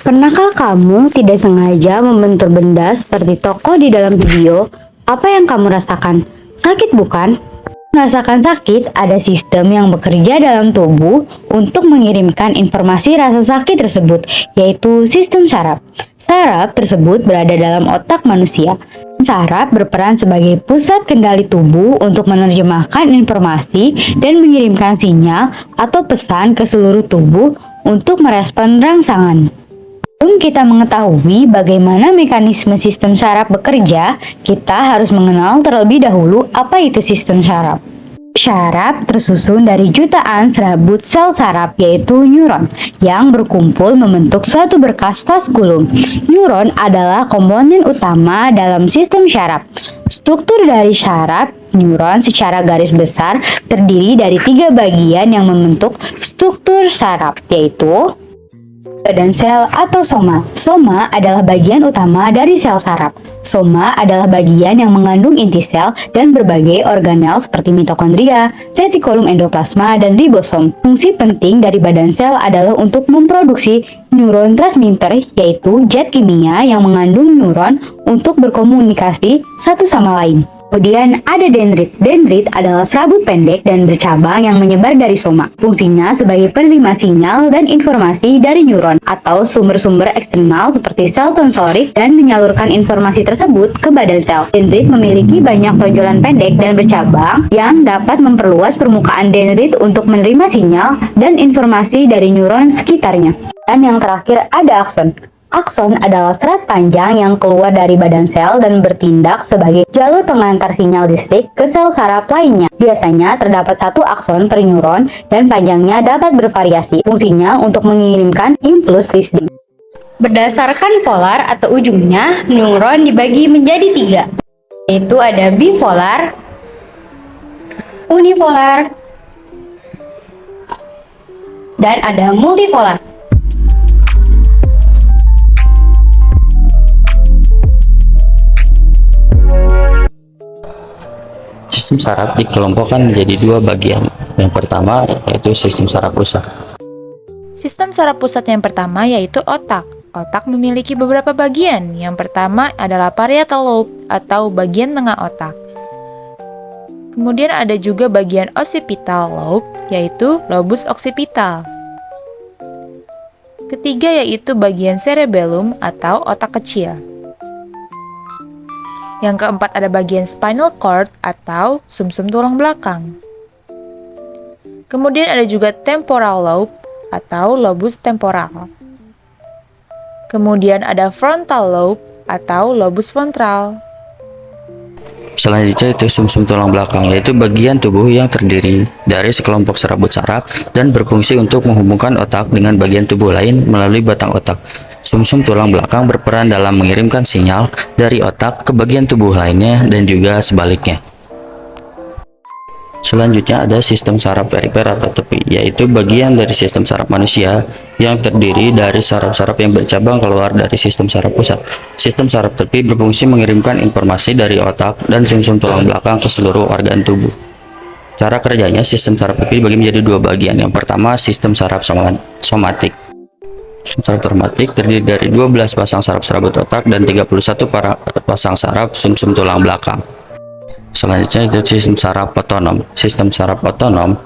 Pernahkah kamu tidak sengaja membentur benda seperti toko di dalam video? Apa yang kamu rasakan? Sakit bukan? Merasakan sakit, ada sistem yang bekerja dalam tubuh untuk mengirimkan informasi rasa sakit tersebut, yaitu sistem saraf. Saraf tersebut berada dalam otak manusia. Saraf berperan sebagai pusat kendali tubuh untuk menerjemahkan informasi dan mengirimkan sinyal atau pesan ke seluruh tubuh untuk merespon rangsangan. Sebelum kita mengetahui bagaimana mekanisme sistem saraf bekerja, kita harus mengenal terlebih dahulu apa itu sistem saraf. Saraf tersusun dari jutaan serabut sel saraf, yaitu neuron, yang berkumpul membentuk suatu berkas vaskulum. Neuron adalah komponen utama dalam sistem saraf. Struktur dari saraf neuron secara garis besar terdiri dari 3 bagian yang membentuk struktur saraf, yaitu badan sel atau soma. Soma adalah bagian utama dari sel saraf. Soma adalah bagian yang mengandung inti sel dan berbagai organel seperti mitokondria, retikulum endoplasma, dan ribosom. Fungsi penting dari badan sel adalah untuk memproduksi neurotransmitter, yaitu zat kimia yang mengandung neuron untuk berkomunikasi satu sama lain. Kemudian ada dendrit. Dendrit adalah serabut pendek dan bercabang yang menyebar dari soma. Fungsinya sebagai penerima sinyal dan informasi dari neuron atau sumber-sumber eksternal seperti sel sensorik dan menyalurkan informasi tersebut ke badan sel. Dendrit memiliki banyak tonjolan pendek dan bercabang yang dapat memperluas permukaan dendrit untuk menerima sinyal dan informasi dari neuron sekitarnya. Dan yang terakhir ada akson. Akson adalah serat panjang yang keluar dari badan sel dan bertindak sebagai jalur pengantar sinyal listrik ke sel saraf lainnya. Biasanya terdapat satu akson per neuron dan panjangnya dapat bervariasi. Fungsinya untuk mengirimkan impuls listrik. Berdasarkan polar atau ujungnya, neuron dibagi menjadi 3, yaitu ada bipolar, unipolar, dan ada multipolar. Sistem saraf dikelompokkan menjadi 2 bagian. Yang pertama yaitu sistem saraf pusat. Sistem saraf pusat yang pertama yaitu otak. Otak memiliki beberapa bagian. Yang pertama adalah parietal lobe atau bagian tengah otak. Kemudian ada juga bagian occipital lobe yaitu lobus occipital. Ketiga yaitu bagian cerebellum atau otak kecil. Yang keempat ada bagian spinal cord atau sumsum tulang belakang. Kemudian ada juga temporal lobe atau lobus temporal. Kemudian ada frontal lobe atau lobus frontal. Selanjutnya itu sumsum tulang belakang, yaitu bagian tubuh yang terdiri dari sekelompok serabut saraf dan berfungsi untuk menghubungkan otak dengan bagian tubuh lain melalui batang otak. Sumsum tulang belakang berperan dalam mengirimkan sinyal dari otak ke bagian tubuh lainnya dan juga sebaliknya. Selanjutnya ada sistem saraf perifer atau tepi, yaitu bagian dari sistem saraf manusia yang terdiri dari saraf-saraf yang bercabang keluar dari sistem saraf pusat. Sistem saraf tepi berfungsi mengirimkan informasi dari otak dan sumsum tulang belakang ke seluruh organ tubuh. Cara kerjanya, sistem saraf tepi dibagi menjadi 2 bagian. Yang pertama, sistem saraf somatik. Sistem saraf somatik terdiri dari 12 pasang saraf serabut otak dan 31 pasang saraf sumsum tulang belakang. Selanjutnya itu sistem saraf otonom. Sistem saraf otonom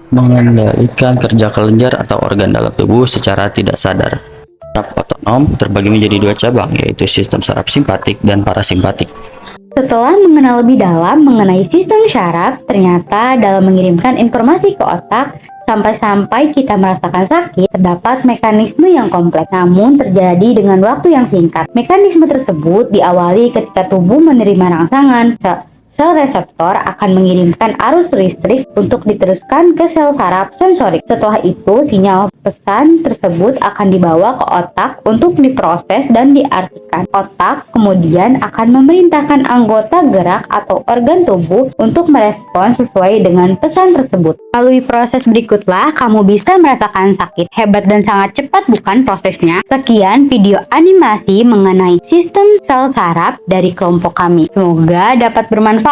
mengendalikan kerja kelenjar atau organ dalam tubuh secara tidak sadar. Saraf otonom terbagi menjadi 2 cabang, yaitu sistem saraf simpatik dan parasimpatik. Setelah mengenal lebih dalam mengenai sistem saraf, ternyata dalam mengirimkan informasi ke otak, sampai-sampai kita merasakan sakit, terdapat mekanisme yang kompleks, namun terjadi dengan waktu yang singkat. Mekanisme tersebut diawali ketika tubuh menerima rangsangan. Sel reseptor akan mengirimkan arus listrik untuk diteruskan ke sel saraf sensorik. Setelah itu, sinyal pesan tersebut akan dibawa ke otak untuk diproses dan diartikan. Otak kemudian akan memerintahkan anggota gerak atau organ tubuh untuk merespons sesuai dengan pesan tersebut. Melalui proses berikutlah, kamu bisa merasakan sakit. Hebat dan sangat cepat bukan prosesnya? Sekian video animasi mengenai sistem sel saraf dari kelompok kami. Semoga dapat bermanfaat.